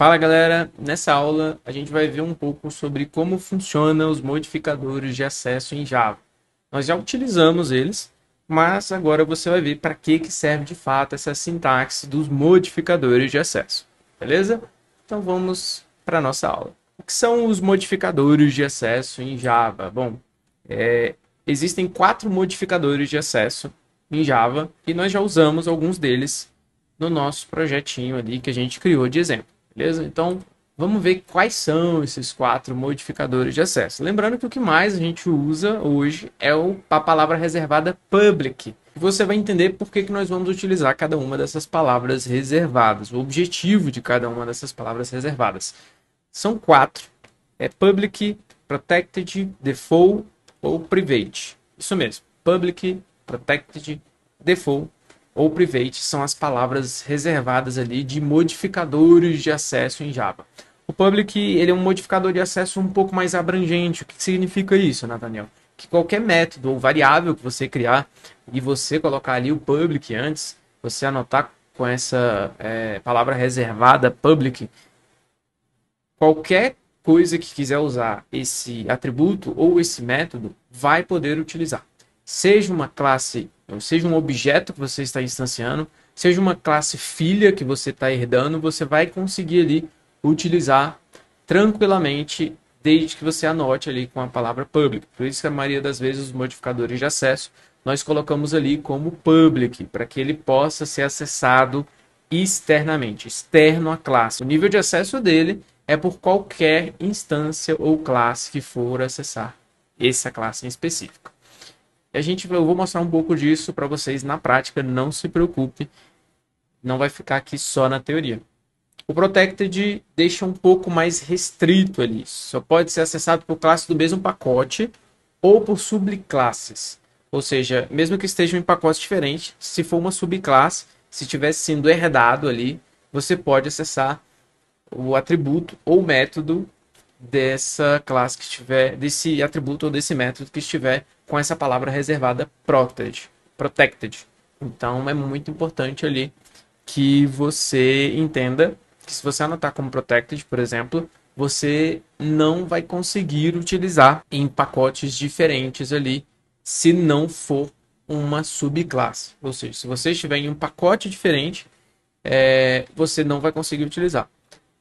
Fala galera, nessa aula a gente vai ver um pouco sobre como funcionam os modificadores de acesso em Java. Nós já utilizamos eles, mas agora você vai ver para que serve de fato essa sintaxe dos modificadores de acesso, beleza? Então vamos para a nossa aula. O que são os modificadores de acesso em Java? Bom, existem 4 modificadores de acesso em Java e nós já usamos alguns deles no nosso projetinho ali que a gente criou de exemplo. Beleza? Então, vamos ver quais são esses 4 modificadores de acesso. Lembrando que o que mais a gente usa hoje é a palavra reservada public. Você vai entender por que nós vamos utilizar cada uma dessas palavras reservadas, o objetivo de cada uma dessas palavras reservadas. São 4. É public, protected, default ou private. Isso mesmo. Public, protected, default ou private são as palavras reservadas ali de modificadores de acesso em Java. O public ele é um modificador de acesso um pouco mais abrangente. O que significa isso, Nathaniel? Que qualquer método ou variável que você criar e você colocar ali o public antes, você anotar com essa palavra reservada public, qualquer coisa que quiser usar esse atributo ou esse método vai poder utilizar. Seja uma classe, seja um objeto que você está instanciando, seja uma classe filha que você está herdando, você vai conseguir ali utilizar tranquilamente, desde que você anote ali com a palavra public. Por isso que a maioria das vezes os modificadores de acesso nós colocamos ali como public, para que ele possa ser acessado externamente, externo à classe. O nível de acesso dele é por qualquer instância ou classe que for acessar essa classe em específico. Eu vou mostrar um pouco disso para vocês na prática, não se preocupe, não vai ficar aqui só na teoria. O Protected deixa um pouco mais restrito ali, só pode ser acessado por classes do mesmo pacote ou por subclasses. Ou seja, mesmo que estejam em pacotes diferentes, se for uma subclasse, se estiver sendo herdado ali, você pode acessar o atributo ou método dessa classe que estiver, desse atributo ou desse método que estiver com essa palavra reservada protected. Então é muito importante ali que você entenda que se você anotar como protected, por exemplo, você não vai conseguir utilizar em pacotes diferentes ali se não for uma subclasse. Ou seja, se você estiver em um pacote diferente, você não vai conseguir utilizar.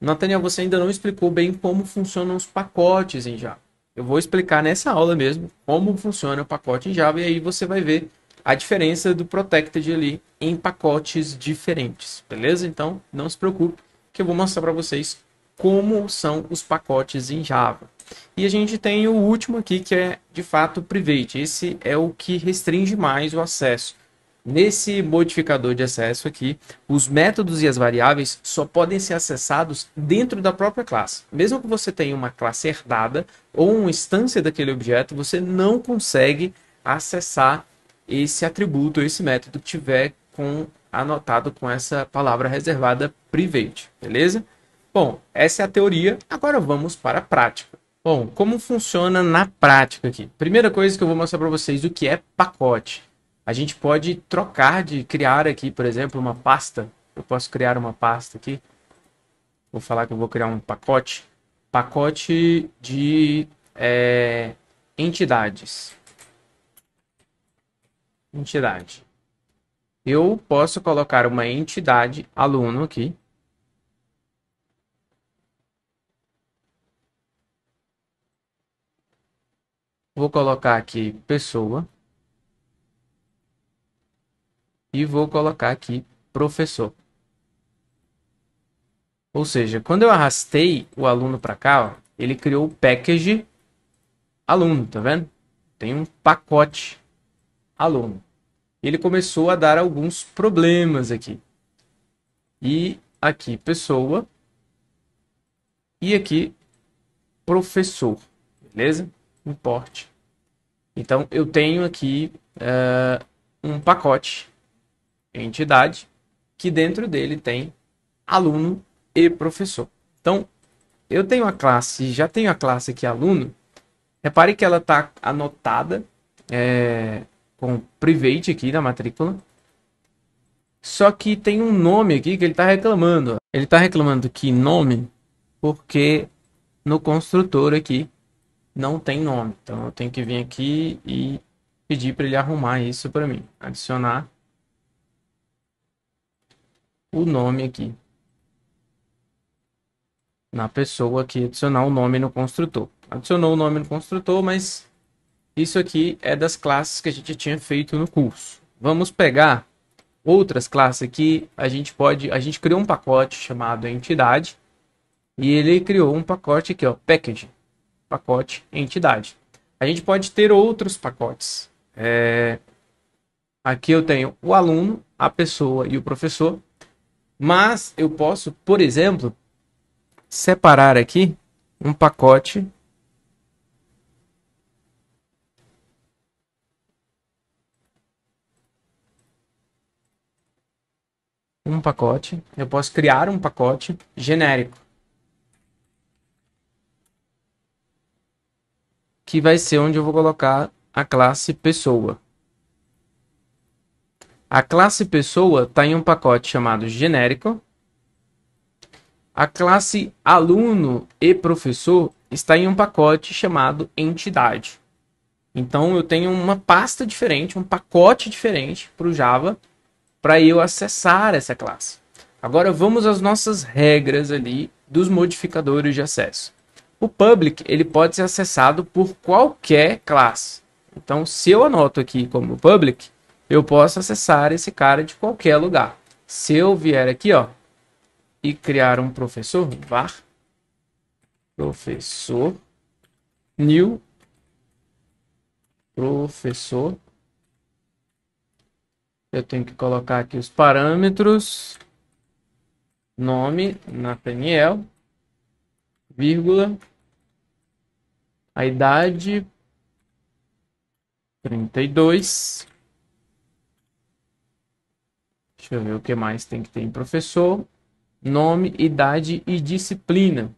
Nathaniel, você ainda não explicou bem como funcionam os pacotes em Java. Eu vou explicar nessa aula mesmo como funciona o pacote em Java e aí você vai ver a diferença do Protected ali em pacotes diferentes, beleza? Então, não se preocupe que eu vou mostrar para vocês como são os pacotes em Java. E a gente tem o último aqui que é, de fato, o Private. Esse é o que restringe mais o acesso. Nesse modificador de acesso aqui, os métodos e as variáveis só podem ser acessados dentro da própria classe. Mesmo que você tenha uma classe herdada ou uma instância daquele objeto, você não consegue acessar esse atributo, esse método que tiver anotado com essa palavra reservada private, beleza? Bom, essa é a teoria, agora vamos para a prática. Bom, como funciona na prática aqui? Primeira coisa que eu vou mostrar para vocês o que é pacote. A gente pode trocar de criar aqui, por exemplo, uma pasta. Eu posso criar uma pasta aqui. Vou falar que eu vou criar um pacote. Pacote de entidades. Entidade. Eu posso colocar uma entidade aluno aqui. Vou colocar aqui pessoa. E vou colocar aqui professor. Ou seja, quando eu arrastei o aluno para cá, ó, ele criou o package aluno, tá vendo? Tem um pacote aluno. Ele começou a dar alguns problemas aqui. E aqui pessoa. E aqui professor. Beleza? Import. Então eu tenho aqui um pacote entidade, que dentro dele tem aluno e professor. Então, eu tenho a classe, já tenho a classe aqui aluno. Repare que ela está anotada com private aqui na matrícula. Só que tem um nome aqui que ele está reclamando. Ele está reclamando que nome, porque no construtor aqui não tem nome. Então eu tenho que vir aqui e pedir para ele arrumar isso para mim. Adicionar o nome aqui na pessoa aqui, adicionar o nome no construtor. Adicionou o nome no construtor, mas isso aqui é das classes que a gente tinha feito no curso. Vamos pegar outras classes aqui. A gente criou um pacote chamado entidade e ele criou um pacote aqui, ó, package, pacote entidade. A gente pode ter outros pacotes. Aqui eu tenho o aluno, a pessoa e o professor, mas eu posso, por exemplo, separar aqui um pacote eu posso criar um pacote genérico que vai ser onde eu vou colocar a classe pessoa. A classe pessoa está em um pacote chamado genérico. A classe aluno e professor está em um pacote chamado entidade. Então eu tenho uma pasta diferente, um pacote diferente para o Java para eu acessar essa classe. Agora vamos às nossas regras ali dos modificadores de acesso. O public ele pode ser acessado por qualquer classe. Então se eu anoto aqui como public, eu posso acessar esse cara de qualquer lugar. Se eu vier aqui, ó, e criar um professor, var professor new professor, eu tenho que colocar aqui os parâmetros, nome Nathaniel, vírgula, a idade 32. Deixa eu ver o que mais tem que ter em professor. Nome, idade e disciplina.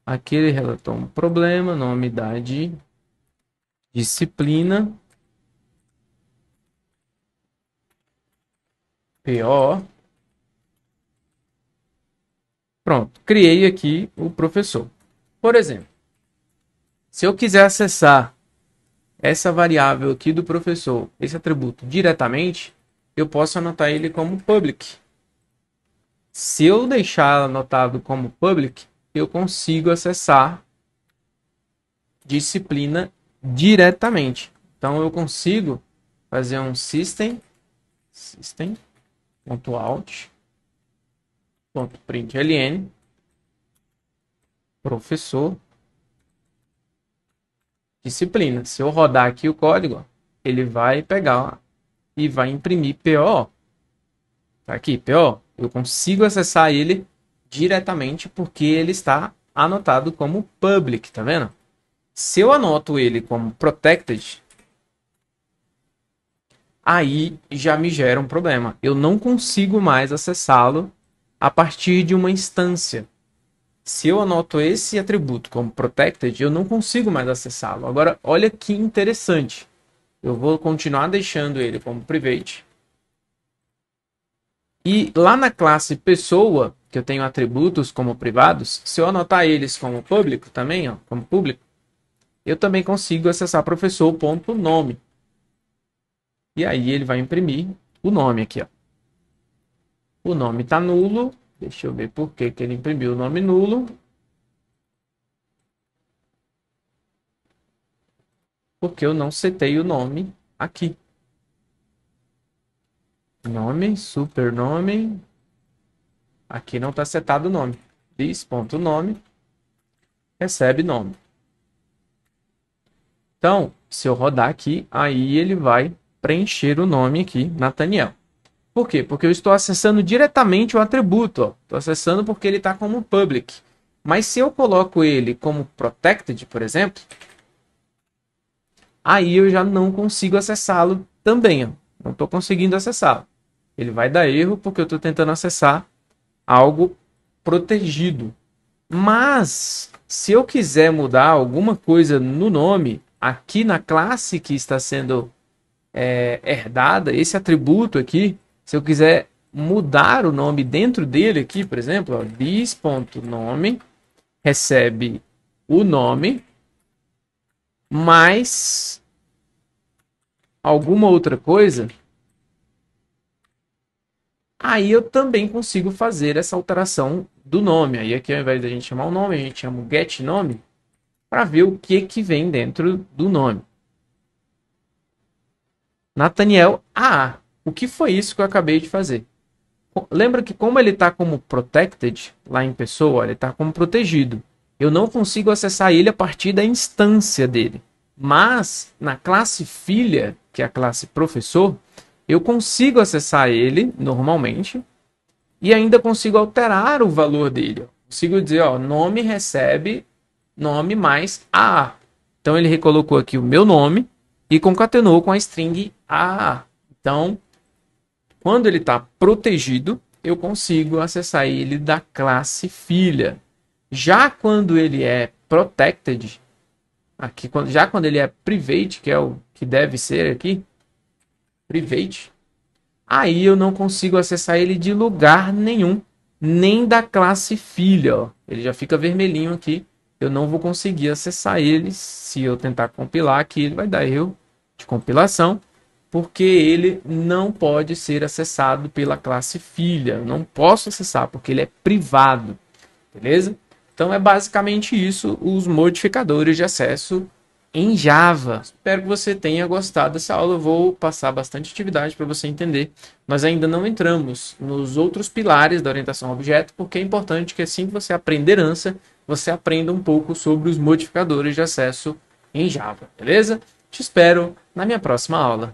Aqui ele relatou um problema. Nome, idade, disciplina. PO. Pronto. Criei aqui o professor. Por exemplo, se eu quiser acessar essa variável aqui do professor, esse atributo diretamente, eu posso anotar ele como public. Se eu deixar anotado como public, eu consigo acessar disciplina diretamente. Então eu consigo fazer um system.out.println professor disciplina. Se eu rodar aqui o código, ele vai pegar e vai imprimir PO. Tá aqui, PO. Eu consigo acessar ele diretamente porque ele está anotado como public, tá vendo? Se eu anoto ele como protected, aí já me gera um problema. Eu não consigo mais acessá-lo a partir de uma instância. Se eu anoto esse atributo como protected, eu não consigo mais acessá-lo. Agora, olha que interessante. Eu vou continuar deixando ele como private. E lá na classe pessoa, que eu tenho atributos como privados, se eu anotar eles como público também, ó, como público, eu também consigo acessar professor.nome. E aí ele vai imprimir o nome aqui, ó. O nome está nulo. Deixa eu ver por que ele imprimiu o nome nulo. Porque eu não setei o nome aqui. Nome, supernome. Aqui não está setado o nome. This.nome recebe nome. Então, se eu rodar aqui, aí ele vai preencher o nome aqui, Nathaniel. Por quê? Porque eu estou acessando diretamente o atributo. Estou acessando porque ele está como public. Mas se eu coloco ele como protected, por exemplo, aí eu já não consigo acessá-lo também. Ó. Não estou conseguindo acessá-lo. Ele vai dar erro porque eu estou tentando acessar algo protegido. Mas, se eu quiser mudar alguma coisa no nome, aqui na classe que está sendo herdada, esse atributo aqui, se eu quiser mudar o nome dentro dele aqui, por exemplo, ó, this.nome recebe o nome mais alguma outra coisa, aí eu também consigo fazer essa alteração do nome. Aí aqui, ao invés da gente chamar o nome, a gente chama o getNome para ver o que vem dentro do nome. Nathaniel AA. O que foi isso que eu acabei de fazer? Lembra que como ele está como protected, lá em pessoa, ele está como protegido. Eu não consigo acessar ele a partir da instância dele. Mas, na classe filha, que é a classe professor, eu consigo acessar ele normalmente e ainda consigo alterar o valor dele. Consigo dizer, ó, nome recebe nome mais AA. Então, ele recolocou aqui o meu nome e concatenou com a string AA. Então, quando ele está protegido, eu consigo acessar ele da classe filha. Já quando ele é protected, aqui, já quando ele é private, que é o que deve ser aqui, private, aí eu não consigo acessar ele de lugar nenhum, nem da classe filha. Ó. Ele já fica vermelhinho aqui. Eu não vou conseguir acessar ele. Se eu tentar compilar aqui, ele vai dar erro de compilação, porque ele não pode ser acessado pela classe filha. Eu não posso acessar, porque ele é privado. Beleza? Então é basicamente isso, os modificadores de acesso em Java. Espero que você tenha gostado dessa aula. Eu vou passar bastante atividade para você entender. Nós ainda não entramos nos outros pilares da orientação a objeto, porque é importante que assim que você aprender ANSA, você aprenda um pouco sobre os modificadores de acesso em Java. Beleza? Te espero na minha próxima aula.